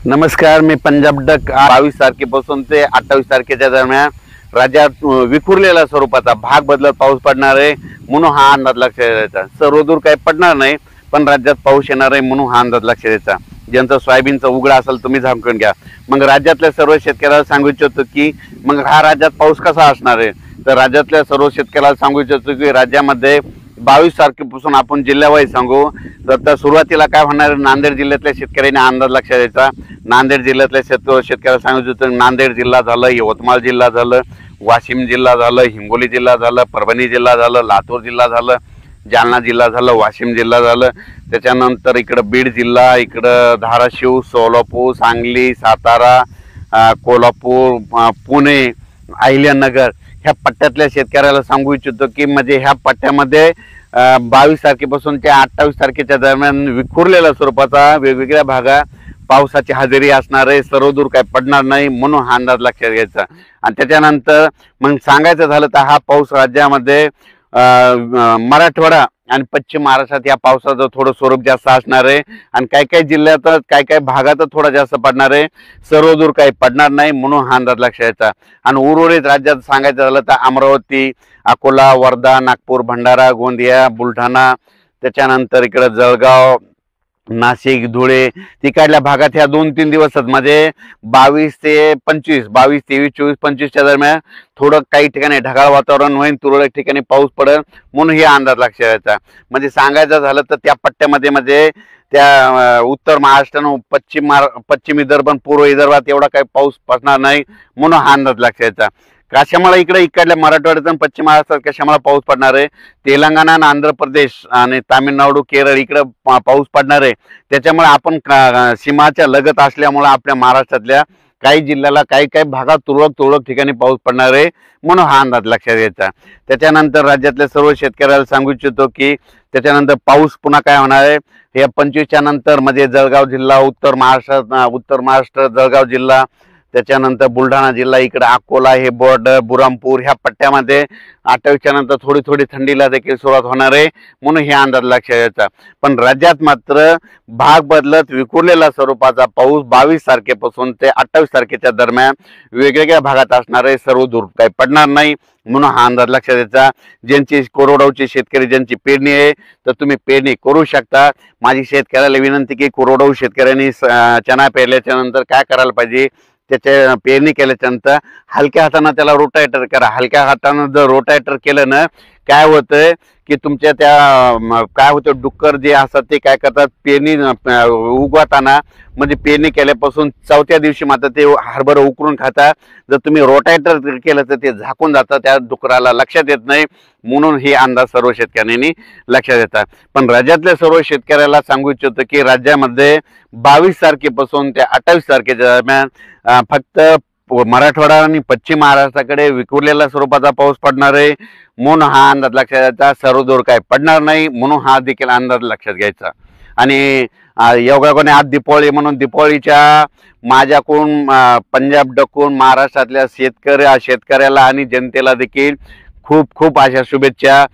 नमस्कार, मी पंजाब डक 22 तारखेपासून ते 28 तारखेच्या दरम्यान राज्यात विखुरलेल्या स्वरूपाचा भाग बदलत पाऊस पडणार आहे म्हणून हा अंदाज लक्षात द्यायचा। सर्वदूर काही पडणार नाही, पण राज्यात पाऊस येणार आहे म्हणून हा अंदाज लक्षात द्यायचा। ज्यांचं सोयाबीनचं उघडा असेल तुम्ही झाकून घ्या। मग राज्यातल्या सर्व शेतकऱ्याला सांगू इच्छितो की मग हा राज्यात पाऊस कसा असणार आहे, तर राज्यातल्या सर्व शेतकऱ्याला सांगू इच्छितो की राज्यामध्ये 22 तारखेपासून आपण जिल्ह्यावाईज सांगू। तर सुरुवातीला काय होणार, नांदेड जिल्ह्यातल्या शेतकऱ्यांनी अंदाज लक्षात द्यायचा। नांदेड जिल्ह्यातल्या शेतकऱ्याला सांगू इच्छितो नांदेड जिल्हा झालं, यवतमाळ जिल्हा झालं, वाशिम जिल्हा झालं, हिंगोली जिल्हा झालं, परभणी जिल्हा झालं, लातूर जिल्हा झालं, जालना जिल्हा झालं, वाशिम जिल्हा झालं, त्याच्यानंतर इकडं बीड जिल्हा, इकडं धाराशिव, सोलापूर, सांगली, सातारा, कोल्हापूर, पुणे, अहिल्यानगर ह्या पट्ट्यातल्या शेतकऱ्याला सांगू इच्छितो की म्हणजे ह्या पट्ट्यामध्ये 22 तारखेपासून ते 28 तारखेच्या दरम्यान विखुरलेल्या स्वरूपाचा वेगवेगळ्या भागात पावसाची हजेरी असणार आहे। सर्वदूर काही पडणार नाही म्हणून हा अंदाज लक्षात घ्यायचा। आणि त्याच्यानंतर मग सांगायचं झालं तर हा पाऊस राज्यामध्ये मराठवाडा आणि पश्चिम महाराष्ट्रात या पावसाचं थोडं स्वरूप जास्त असणार आहे आणि काही काही जिल्ह्यात काही काही भागात थोडा जास्त पडणार आहे। सर्वदूर काही पडणार नाही म्हणून हा अंदाज लक्षात घ्यायचा। आणि उर्वरित राज्यात सांगायचं झालं तर अमरावती, अकोला, वर्धा, नागपूर, भंडारा, गोंदिया, बुलढाणा, त्याच्यानंतर इकडे जळगाव, नाशिक, धुळे तिकडल्या भागात ह्या 2-3 दिवसात म्हणजे 22 ते 25, 22, 23, 24, 25च्या दरम्यान थोडं काही ठिकाणी ढगाळ वातावरण होईल, तुरळक ठिकाणी पाऊस पडेल म्हणून हे अंदाज लक्षात घ्यायचा। म्हणजे सांगायचं झालं तर त्या पट्ट्यामध्ये म्हणजे त्या उत्तर महाराष्ट्र, पश्चिम विदर्भ, पूर्व विदर्भात एवढा काही पाऊस पडणार नाही म्हणून हा अंदाज लक्षात घ्यायचा। कशामुळे इकडल्या मराठवाड्यात आणि पश्चिम महाराष्ट्रात कशामुळे पाऊस पडणार आहे, तेलंगणा आणि आंध्र प्रदेश आणि तामिळनाडू, केरळ इकडे पाऊस पडणार आहे। त्याच्यामुळे आपण सीमाच्या लगत असल्यामुळे आपल्या महाराष्ट्रातल्या काही जिल्ह्याला काही काही भागात तुरळक ठिकाणी पाऊस पडणार आहे म्हणून हा अंदाज लक्षात घ्यायचा। त्याच्यानंतर राज्यातल्या सर्व शेतकऱ्याला सांगू इच्छितो की त्याच्यानंतर पाऊस पुन्हा काय होणार आहे, हे 25च्या नंतर म्हणजे जळगाव जिल्हा, उत्तर महाराष्ट्र जळगाव जिल्हा, त्याच्यानंतर बुलढाणा जिल्हा, इकडे अकोला, हे बॉर्डर, बुरामपूर ह्या पट्ट्यामध्ये 28च्या नंतर थोडी थंडीला देखील सुरुवात होणार आहे म्हणून हे अंदाज लक्षात घ्यायचा। पण राज्यात मात्र भाग बदलत विखुरलेला स्वरूपाचा पाऊस 22 तारखेपासून ते 28 तारखेच्या दरम्यान वेगवेगळ्या भागात असणार आहे। सर्वदूर काही पडणार नाही म्हणून हा अंदाज लक्षात घ्यायचा। ज्यांची कोरडवाहूचे शेतकरी ज्यांची पेरणी आहे तर तुम्ही पेरणी करू शकता। माझी शेतकऱ्याला विनंती की कोरडवाहू शेतकऱ्यांनी चणा पेरल्याच्या नंतर काय करायला पाहिजे, त्याच्या पेरणी केल्याच्या नंतर हलक्या हाताने त्याला रोटावेटर करा। हलक्या हाताने जर रोटावेटर केलं ना काय होतंय की तुमच्या त्या काय होतं, डुक्कर जे असतात ते काय करतात, पेरणी उगवताना म्हणजे पेरणी केल्यापासून 4थ्या दिवशी मात्र ते हरभरा उकरून खातात। जर तुम्ही रोटावेटर केलं तर ते झाकून जातं, त्या डुकराला लक्षात येत नाही म्हणून हे अंदाज सर्व शेतकऱ्यांनी लक्षात येतात। पण राज्यातल्या सर्व शेतकऱ्याला सांगू इच्छितो की राज्यामध्ये 22 तारखेपासून ते 28 तारखेच्या दरम्यान फक्त मराठवाडा आणि पश्चिम महाराष्ट्राकडे विखुरलेल्या स्वरूपाचा पाऊस पडणार आहे म्हणून हा अंदाज लक्षात घ्यायचा। सर्वदूर काही पडणार नाही म्हणून हा देखील अंदाज लक्षात घ्यायचा। आणि योगायोगाने आज दिपावली म्हणून दिपावलीच्या माझ्याकडून पंजाब डकून महाराष्ट्रातल्या शेतकऱ्याला आणि जनतेला देखील खूप खूप अशा शुभेच्छा।